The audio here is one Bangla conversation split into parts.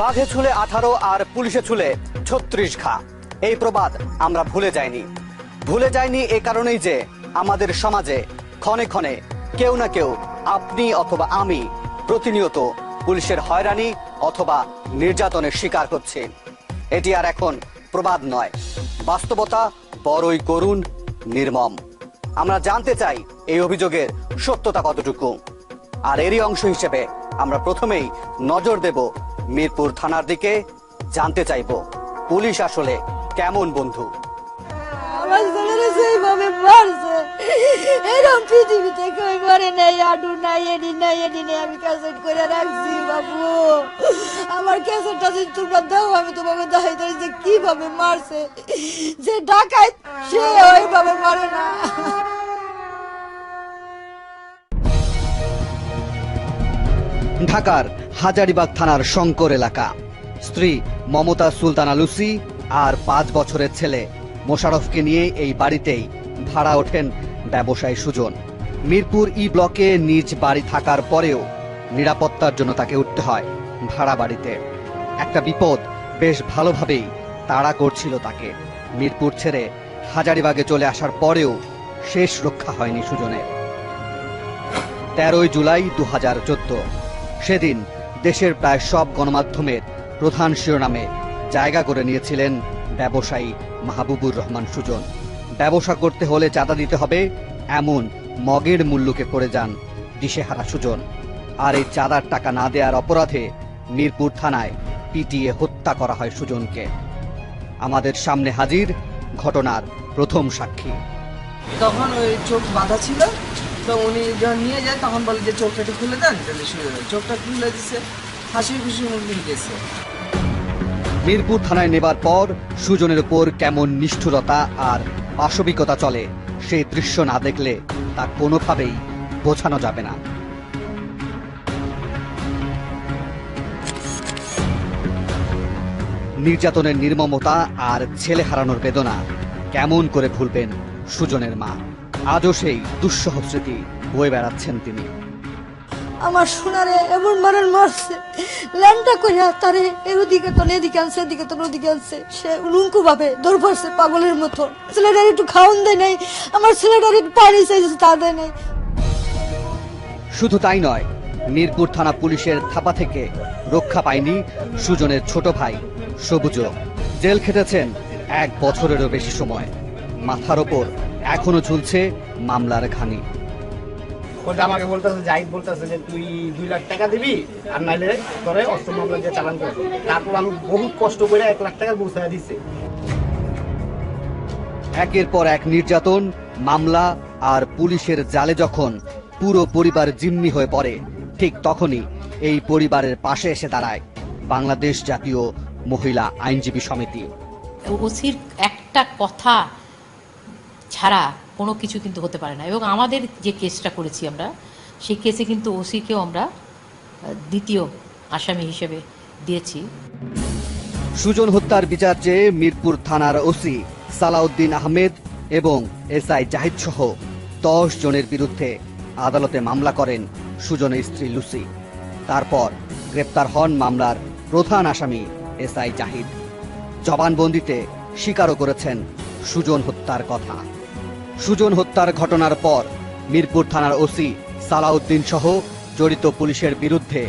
বাঘে ছুলে 18 আর পুলিশে ছুলে 36 ঘা। এই প্রবাদ আমরা ভুলে যাইনি এ কারণেই যে আমাদের সমাজে ক্ষণে ক্ষণে কেউ না কেউ, আপনি অথবা আমি, প্রতিনিয়ত পুলিশের হয়রানি অথবা নির্যাতনের শিকার হচ্ছে। এটি আর এখন প্রবাদ নয়, বাস্তবতা বড়ই করুণ, নির্মম। আমরা জানতে চাই এই অভিযোগের সত্যতা কতটুকু, আর এরই অংশ হিসেবে আমরা প্রথমেই নজর দেব মিরপুর থানার দিকে। জানতে চাইব পুলিশ আসলে কেমন বন্ধু। আমার ছেলেরা সেইভাবে মারছে, এরকম পৃথিবীতে কেউ করে নাই, আডু নাই, এডি নাই, আমি ক্যাসেট করে রাখছি বাবু। আমার ক্যাসেটটা যদি তোমরা দাও, আমি তোমাকে দেখাই দেই যে কিভাবে মারছে। যে ডাকায় সে ওইভাবে মারে না। ঢাকার হাজারীবাগ থানার শঙ্কর এলাকা। স্ত্রী মমতা সুলতানা লুসি আর 5 বছরের ছেলে মোশাররফকে নিয়ে এই বাড়িতেই ভাড়া ওঠেন ব্যবসায়ী সুজন। মিরপুর ই ব্লকে নিজ বাড়ি থাকার পরেও নিরাপত্তার জন্য তাকে উঠতে হয় ভাড়া বাড়িতে। একটা বিপদ বেশ ভালোভাবেই তাড়া করছিল তাকে। মিরপুর ছেড়ে হাজারীবাগে চলে আসার পরেও শেষ রক্ষা হয়নি সুজনের। 13 জুলাই 2014 সেদিন দেশের প্রায় সব গণমাধ্যমের প্রধান শিরোনামে জায়গা করে নিয়েছিলেন ব্যবসায়ী মাহবুবুর রহমান সুজন। ব্যবসা করতে হলে চাঁদা দিতে হবে, এমন মগের মূল্যকে পড়ে যান দিশেহারা সুজন। আর এই চাঁদার টাকা না দেওয়ার অপরাধে মিরপুর থানায় পিটিয়ে হত্যা করা হয় সুজনকে। আমাদের সামনে হাজির ঘটনার প্রথম সাক্ষী। তখন ওই চোখ বাঁধা ছিল, তো উনি যখন নিয়ে যায় তখন বলে যে চোখটা একটু খুলে দেন, তাহলে শুয়ে যাবে। চোখটা খুলে দিচ্ছে, হাসি খুশি মুখ নিয়ে গেছে। মিরপুর থানায় নেবার পর সুজনের উপর কেমন নিষ্ঠুরতা আর পাশবিকতা চলে, সেই দৃশ্য না দেখলে তা কোনোভাবেই বোঝানো যাবে না। নির্যাতনের নির্মমতা আর ছেলে হারানোর বেদনা কেমন করে ভুলবেন সুজনের মা। আজও সেই দুঃসহ স্মৃতি বয়ে বেড়াচ্ছেন তিনি। আমার সোনারে এমন মারার মারছে, ল্যান্ডটা কইরা তারে এদিকে তো এদিকে আনছে, এদিকে তো ওদিকে আনছে। সে উলুঙ্কু ভাবে দৌড় পড়ছে পাগলের মতো। ছেলেটার একটু খাওয়ান দেয় নাই, আমার ছেলেটার একটু পানি চাইছে তা দেয় নাই। শুধু তাই নয়, মিরপুর থানা পুলিশের থাপা থেকে রক্ষা পায়নি সুজনের ছোট ভাই সবুজ। জেল খেটেছেন 1 বছরেরও বেশি সময়। মাথার ওপর এখনো ঝুলছে মামলার ঘানি। ওটা আমাকে বলতেছে, জাহিদ বলতেছে যে তুই 2 লাখ টাকা দিবি, আর নাইলে তোরে অস্ত্র মামলা দিয়ে চালান করবি। তারপর আমি বহুত কষ্ট করে 1 লাখ টাকা গুছাইয়া দিছি। একের পর এক নির্যাতন, মামলা আর পুলিশের জালে যখন পুরো পরিবার জিম্মি হয়ে পড়ে, ঠিক তখনই এই পরিবারের পাশে এসে দাঁড়ায় বাংলাদেশ জাতীয় মহিলা আইনজীবী সমিতি। ওসির একটা কথা ছাড়া কোনো কিছু কিন্তু হতে পারে না। এবং আমাদের যে কেসটা করেছি আমরা, সেই কেসে কিন্তু ওসিকেও আমরা দ্বিতীয় আসামি হিসেবে দিয়েছি। সুজন হত্যার বিচার চেয়ে মিরপুর থানার ওসি সালাউদ্দিন আহমেদ এবং এসআই জাহিদ সহ 10 জনের বিরুদ্ধে আদালতে মামলা করেন সুজনের স্ত্রী লুসি। তারপর গ্রেপ্তার হন মামলার প্রধান আসামি এসআই জাহিদ। জবানবন্দিতে স্বীকারও করেছেন সুজন হত্যার কথা। সুজন হত্যার ঘটনার পর মিরপুর থানার ওসি সালাউদ্দিন সহ জড়িত পুলিশের বিরুদ্ধে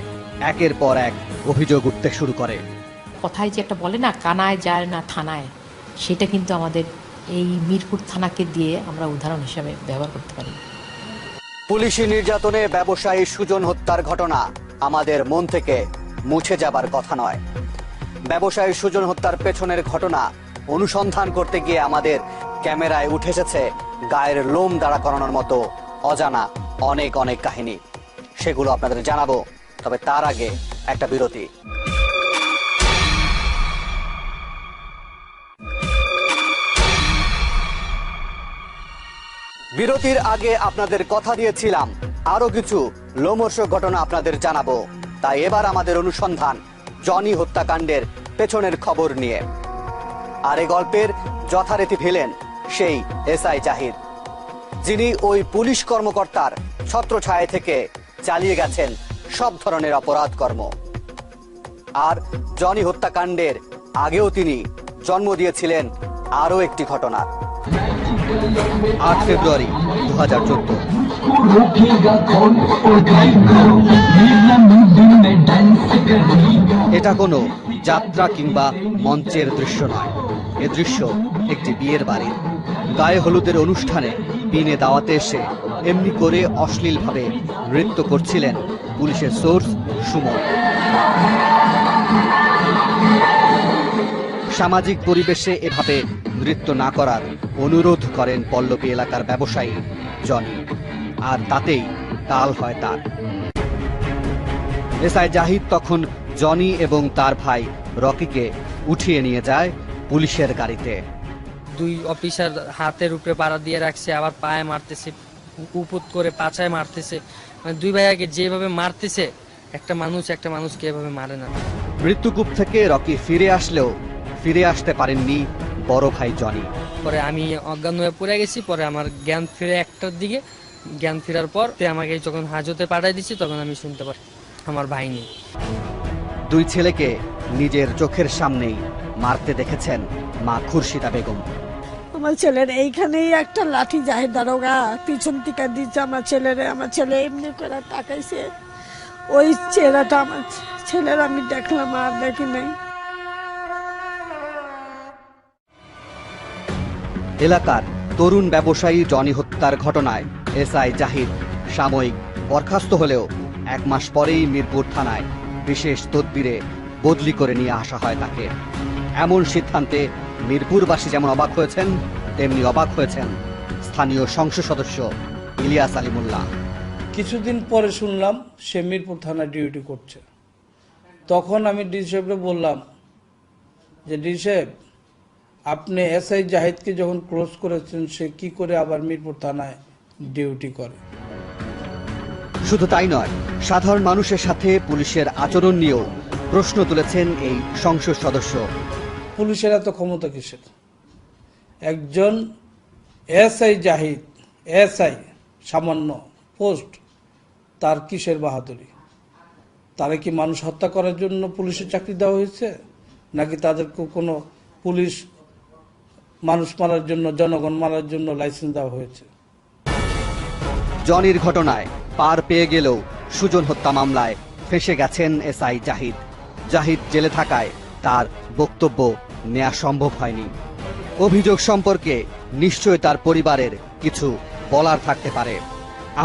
একের পর এক অভিযোগ উঠতে শুরু করে। কথায় যে একটা বলে না, কানায় যায় না থানায়, সেটা কিন্তু আমাদের এই মিরপুর থানাকে দিয়ে আমরা উদাহরণ হিসাবে ব্যবহার করতে পারি। পুলিশি নির্যাতনে ব্যবসায়ী সুজন হত্যার ঘটনা আমাদের মন থেকে মুছে যাবার কথা নয়। ব্যবসায়ী সুজন হত্যার পেছনের ঘটনা অনুসন্ধান করতে গিয়ে আমাদের ক্যামেরায় উঠে এসেছে গায়ের লোম দাঁড়া করানোর মতো অজানা অনেক অনেক কাহিনী। সেগুলো আপনাদের জানাবো, তবে তার আগে একটা বিরতি। বিরতির আগে আপনাদের কথা দিয়েছিলাম আরো কিছু লোমহর্ষক ঘটনা আপনাদের জানাবো। তাই এবার আমাদের অনুসন্ধান জনি হত্যাকাণ্ডের পেছনের খবর নিয়ে। আর এই গল্পের যথারীতি ভিলেন সেই এসআই জাহিদ, যিনি ওই পুলিশ কর্মকর্তার ছত্রছায়া থেকে চালিয়ে গেছেন সব ধরনের অপরাধ কর্ম। আর জনি হত্যাকাণ্ডের আগেও তিনি জন্ম দিয়েছিলেন আরও একটি ঘটনা। 8 ফেব্রুয়ারি 2014। এটা কোনো যাত্রা কিংবা মঞ্চের দৃশ্য নয়, এ দৃশ্য একটি বিয়ের বাড়ির। গায়ে হলুদের অনুষ্ঠানে বিনে দাওয়াতে এসে এমনি করে অশ্লীলভাবে নৃত্য করছিলেন পুলিশের সোর্স সুমন। সামাজিক পরিবেশে এভাবে নৃত্য না করার অনুরোধ করেন পল্লবী এলাকার ব্যবসায়ী জনি, আর তাতেই কাল হয় তার। এসআই জাহিদ তখন জনি এবং তার ভাই রকিকে উঠিয়ে নিয়ে যায় পুলিশের গাড়িতে। 2 অফিসার হাতের উপরে পাড়া দিয়ে রাখছে, আবার পায়ে মারতেছে, উপুত করে পাছায় মারতেছে। মানে 2 ভাইয়াকে যেভাবে মারতেছে, একটা মানুষকে এভাবে মারে না। মৃত্যুকূপ থেকে রকি ফিরে আসলেও ফিরে আসতে পারেননি বড় ভাই জনি। পরে আমি অজ্ঞান হয়ে পড়ে গেছি, পরে আমার জ্ঞান ফিরে 1টার দিকে। জ্ঞান ফেরার পর আমাকে যখন হাজতে পাঠাই দিচ্ছে, তখন আমি শুনতে পারি আমার ভাই নেই। 2 ছেলেকে নিজের চোখের সামনেই মারতে দেখেছেন মা খুরশিদা বেগম। আমার ছেলের এইখানেই একটা লাঠি জাহিদ দারোগা পিছন থেকে দিচ্ছে আমার ছেলে এমনি করে তাকাইছে। ওই চেহারাটা আমার ছেলের আমি দেখলাম, আর দেখি নাই। এলাকার তরুণ ব্যবসায়ী জনি হত্যার ঘটনায় এসআই জাহিদ সাময়িক বরখাস্ত হলেও 1 মাস পরেই মিরপুর থানায় বিশেষ তদবিরে বদলি করে নিয়ে আসা হয় তাকে। এমন সিদ্ধান্তে মিরপুরবাসী যেমন অবাক হয়েছেন, তেমনি অবাক হয়েছেন স্থানীয় সংসদ সদস্য ইলিয়াস আলী মোল্লা। কিছুদিন পরে শুনলাম সে মিরপুর থানায় ডিউটি করছে। তখন আমি ডিসি সাহেবকে বললাম যে ডিসি সাহেব, আপনি এসআই জাহিদকে যখন ক্লোজ করেছেন, সে কি করে আবার মিরপুর থানায় ডিউটি করে? শুধু তাই নয়, সাধারণ মানুষের সাথে পুলিশের আচরণ নিয়েও প্রশ্ন তুলেছেন এই সংসদ সদস্য। পুলিশের এত ক্ষমতা কিসের? একজন এসআই জাহিদ, এসআই সামান্য পোস্ট, তার কিসের বাহাদুরি? তারা কি মানুষ হত্যা করার জন্য পুলিশের চাকরি দেওয়া হয়েছে, নাকি তাদেরকে কোনো পুলিশ মানুষ মারার জন্য, জনগণ মারার জন্য লাইসেন্স দেওয়া হয়েছে? জনির ঘটনায় পার পেয়ে গেলেও সুজন হত্যা মামলায় ফেঁসে গেছেন এসআই জাহিদ। জাহিদ জেলে থাকায় তার বক্তব্য নেওয়া সম্ভব হয়নি। অভিযোগ সম্পর্কে নিশ্চয় তার পরিবারের কিছু বলার থাকতে পারে।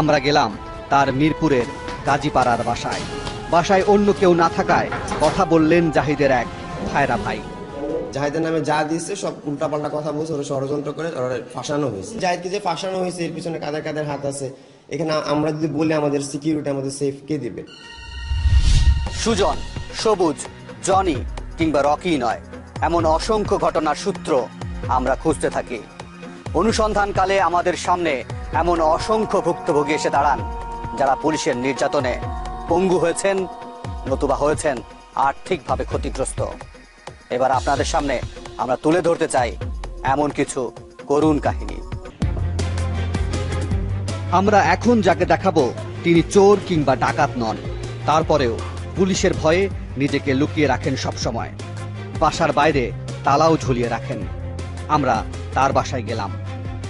আমরা গেলাম তার মিরপুরের গাজীপাড়ার বাসায় অন্য কেউ না থাকায় কথা বললেন জাহিদের এক ভাইরা ভাই। জাহিদের নামে যা দিয়েছে সব উল্টাপাল্টা কথা বলছে, ওরা ষড়যন্ত্র করে ওরা ফাঁসানো হয়েছে। জাহিদকে যে ফাঁসানো হয়েছে এর পিছনে কাদের কাদের হাত আছে, এখানে আমরা যদি বলি আমাদের সিকিউরিটি, আমাদের সেফ কে দিবে? সুজন, সবুজ, জনি কিংবা রকি নয়, এমন অসংখ্য ঘটনার সূত্র আমরা খুঁজতে থাকি। অনুসন্ধানকালে আমাদের সামনে এমন অসংখ্য ভুক্তভোগী এসে দাঁড়ান যারা পুলিশের নির্যাতনে পঙ্গু হয়েছেন, নতুবা হয়েছেন আর্থিকভাবে ক্ষতিগ্রস্ত। এবার আপনাদের সামনে আমরা তুলে ধরতে চাই এমন কিছু করুণ কাহিনী। আমরা এখন যাকে দেখাবো তিনি চোর কিংবা ডাকাত নন, তারপরেও পুলিশের ভয়ে নিজেকে লুকিয়ে রাখেন সবসময়। বাসার বাইরে তালাও ঝুলিয়ে রাখেন। আমরা তার বাসায় গেলাম।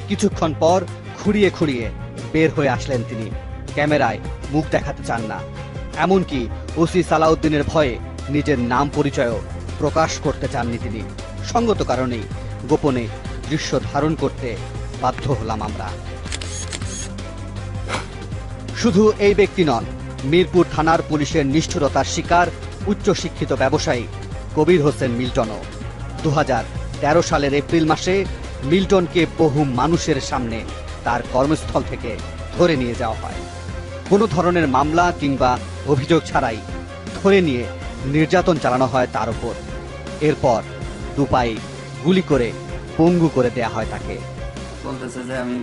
কিছুক্ষণ পর খুঁড়িয়ে খুঁড়িয়ে বের হয়ে আসলেন তিনি। ক্যামেরায় মুখ দেখাতে চান না, এমনকি ওসি সালাউদ্দিনের ভয়ে নিজের নাম পরিচয়ও প্রকাশ করতে চাননি তিনি। সঙ্গত কারণেই গোপনে দৃশ্য ধারণ করতে বাধ্য হলাম আমরা। শুধু এই ব্যক্তি নন, মিরপুর থানার পুলিশের নিষ্ঠুরতার শিকার উচ্চশিক্ষিত ব্যবসায়ী কবির হোসেন মিল্টনও। 2013 সালের এপ্রিল মাসে মিল্টনকে বহু মানুষের সামনে তার কর্মস্থল থেকে ধরে নিয়ে যাওয়া হয়। কোনো ধরনের মামলা কিংবা অভিযোগ ছাড়াই ধরে নিয়ে নির্যাতন চালানো হয় তার উপর। এরপর দুপায়ে গুলি করে পঙ্গু করে দেয়া হয় তাকে। বলতেছে যে আমি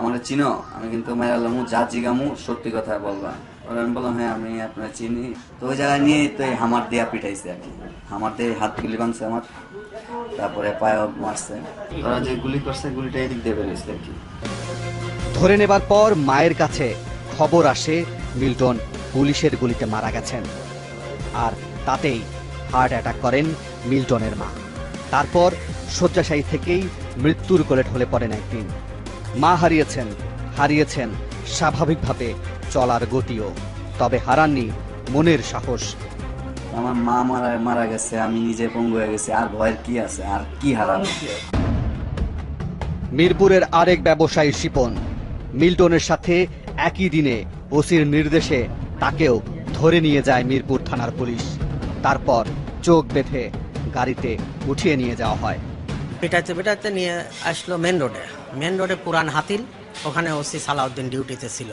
আমার চিনো, আমি কিন্তু মায়ালামু যা জিগামু সত্যি কথা বললাম। আমি বললাম হ্যাঁ আমি আপনার চিনি। তো ওই জায়গায় নিয়ে তো হামার দেয়া পিটাইছে আর কি, হামার দিয়ে হাত গুলি ভাঙছে আমার, তারপরে পায়ে মারছে। ওরা যে গুলি করছে গুলিটা এদিক দিয়ে বেরিয়েছে আর কি। ধরে নেবার পর মায়ের কাছে খবর আসে মিল্টন পুলিশের গুলিতে মারা গেছেন, আর তাতেই হার্ট অ্যাটাক করেন মিল্টনের মা। তারপর শয্যাশায়ী থেকেই মৃত্যুর কোলে ঢলে পড়েন একদিন। মা হারিয়েছেন স্বাভাবিকভাবে চলার গতিও, তবে হারাননি মনের সাহস। আমার মা মারা গেছে, আমি নিজে পঙ্গু হয়ে গেছি, আর ভয়ের কি আছে, আর কি হারানো। মিরপুরের আরেক ব্যবসায়ী শিপন মিল্টনের সাথে একই দিনে ওসির নির্দেশে তাকেও ধরে নিয়ে যায় মিরপুর থানার পুলিশ। তারপর চোখ বেঁধে গাড়িতে উঠিয়ে নিয়ে যাওয়া হয়। পিটাইতে নিয়ে আসলো মেন রোডে পুরান হাতিল, ওখানে ওসি সালাউদ্দিন ডিউটিতে ছিল।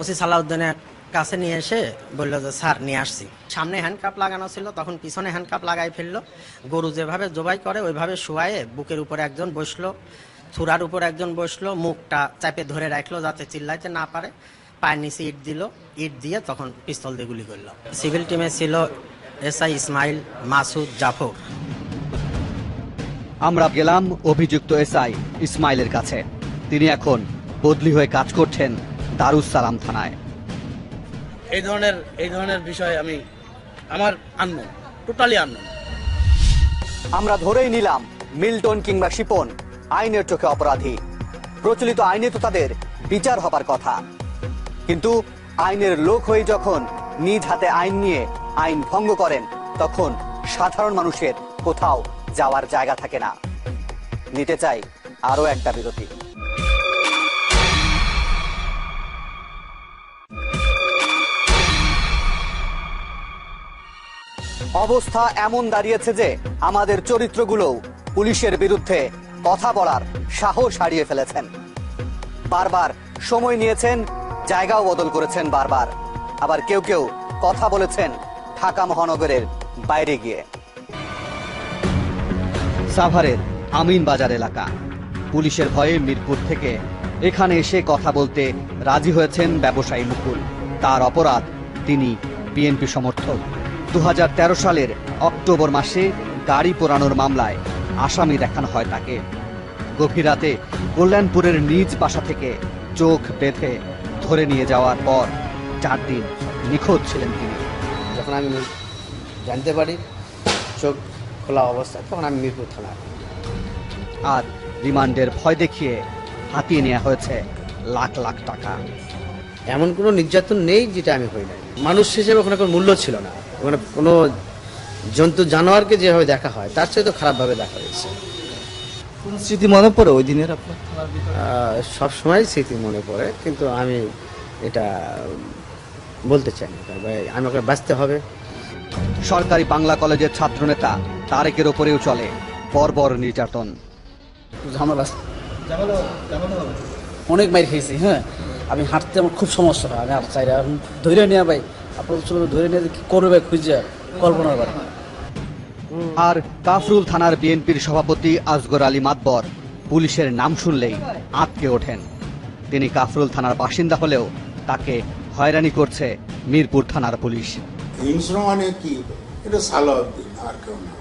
ওসি সালাউদ্দিনের কাছে নিয়ে এসে বললো যে স্যার নিয়ে আসছি। সামনে হ্যান্ডকাপ লাগানো ছিল, তখন পিছনে হ্যান্ডকাপ লাগাই ফেললো। গরু যেভাবে জবাই করে ওইভাবে শোয়ায়ে বুকের উপরে একজন বসলো, থুরার উপর একজন বসলো, মুখটা চাপে ধরে রাখলো যাতে চিল্লাইতে না পারে। পায়ের নিচে ইট দিয়ে তখন পিস্তল দিয়ে গুলি করলো। সিভিল টিমে ছিল এসআই ইসমাইল, মাসুদ, জাফর। আমরা গেলাম অভিযুক্ত এসআই ইসমাইলের কাছে। তিনি এখন বদলি হয়ে কাজ করছেন দারুস সালাম থানায়। এই ধরনের বিষয় আমার আননোন, টোটালি আননোন। আমরা ধরেই নিলাম মিল্টন কিংবা শিপন আইনের চোখে অপরাধী। প্রচলিত আইনে তো তাদের বিচার হবার কথা, কিন্তু আইনের লোক হয়ে যখন নিজ হাতে আইন নিয়ে আইন ভঙ্গ করেন, তখন সাধারণ মানুষের কোথাও যাওয়ার জায়গা থাকে না। নিতে চাই আরো একটা বিরতি। অবস্থা এমন দাঁড়িয়েছে যে আমাদের চরিত্রগুলোও পুলিশের বিরুদ্ধে কথা বলার সাহস হারিয়ে ফেলেছেন। বারবার সময় নিয়েছেন, জায়গাও বদল করেছেন বারবার। আবার কেউ কথা বলেছেন ঢাকা মহানগরের বাইরে গিয়ে। সাভারের আমিন বাজার এলাকা, পুলিশের ভয়ে মিরপুর থেকে এখানে এসে কথা বলতে রাজি হয়েছেন ব্যবসায়ী মুকুল। তার অপরাধ, তিনি বিএনপি সমর্থক। 2013 সালের অক্টোবর মাসে গাড়ি পোড়ানোর মামলায় আসামি দেখানো হয় তাকে। গভীর রাতে কল্যাণপুরের নিজ বাসা থেকে চোখ বেঁধে ধরে নিয়ে যাওয়ার পর 4 দিন নিখোঁজ ছিলেন তিনি। যখন আমি জানতে পারি চোখ খোলা অবস্থায়, তখন আমি মিরপুর থানা। আর রিমান্ডের ভয় দেখিয়ে হাতিয়ে নেওয়া হয়েছে লাখ লাখ টাকা। এমন কোনো নির্যাতন নেই যেটা আমি হই নাই। মানুষ হিসেবে ওখানে কোনো মূল্য ছিল না। ওখানে কোনো জন্তু জানোয়ারকে যেভাবে দেখা হয় তার চেয়ে তো খারাপভাবে দেখা হয়েছে। কোন স্মৃতি মনে পড়ে ওই দিনের আপনার? সবসময় স্মৃতি মনে পড়ে, কিন্তু আমি এটা বলতে চাই না। আমি ওকে বাঁচতে হবে। সরকারি বাংলা কলেজের ছাত্রনেতা তারেকের ওপরেও চলে বর্বর নির্যাতন। ঝামেলা অনেক মাইর খেয়েছি। হ্যাঁ, আমি হাঁটতে আমার খুব সমস্যা হয়। আমি আর চাই না ধরে নিয়ে ভাই, আপনার ধরে নিয়ে কি করবে ভাই, খুঁজে কল্পনার বাড়ি। আর কাফরুল থানার বিএনপির সভাপতি আসগর আলী মাতবর পুলিশের নাম শুনলেই আঁতকে ওঠেন। তিনি কাফরুল থানার বাসিন্দা হলেও তাকে হয়রানি করছে মিরপুর থানার পুলিশ। হিংস্র মানে কি? এটা সালাউদ্দিন, আর কেউ না।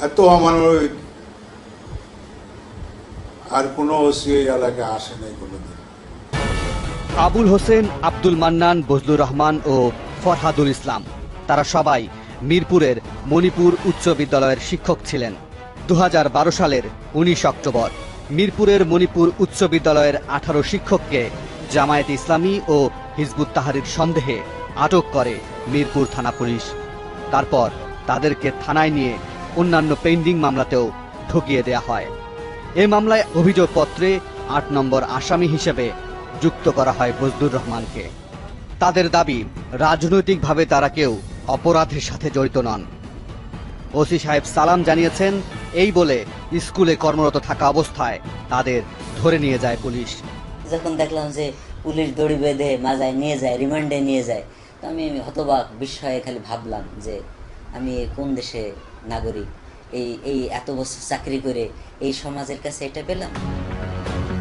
এত অমানবিক আর কোনো ওসি এই এলাকায় আসে নাই কোনোদিন। আবুল হোসেন, আব্দুল মান্নান, বজলুর রহমান ও ফরহাদুল ইসলাম, তারা সবাই মিরপুরের মণিপুর উচ্চ বিদ্যালয়ের শিক্ষক ছিলেন। 2012 সালের 19 অক্টোবর মিরপুরের মণিপুর উচ্চ বিদ্যালয়ের 18 শিক্ষককে জামায়াতে ইসলামী ও হিজবুত তাহরির সন্দেহে আটক করে মিরপুর থানা পুলিশ। তারপর তাদেরকে থানায় নিয়ে অন্যান্য পেন্ডিং মামলাতেও ঢুকিয়ে দেয়া হয়। এই মামলায় অভিযোগপত্রে 8 নম্বর আসামি হিসেবে যুক্ত করা হয় বজলুর রহমানকে। তাদের দাবি, রাজনৈতিকভাবে তারা কেউ অপরাধের সাথে জড়িত নন। ওসি সাহেব সালাম জানিয়েছেন, এই বলে স্কুলে কর্মরত থাকা অবস্থায় তাদের ধরে নিয়ে যায় পুলিশ। যখন দেখলাম যে পুলিশ দড়ি বেঁধে মাজায় নিয়ে যায়, রিমান্ডে নিয়ে যায়, তো আমি হতবাক বিস্ময়ে খালি ভাবলাম যে আমি কোন দেশে নাগরিক, এই এত বছর চাকরি করে এই সমাজের কাছে এটা পেলাম।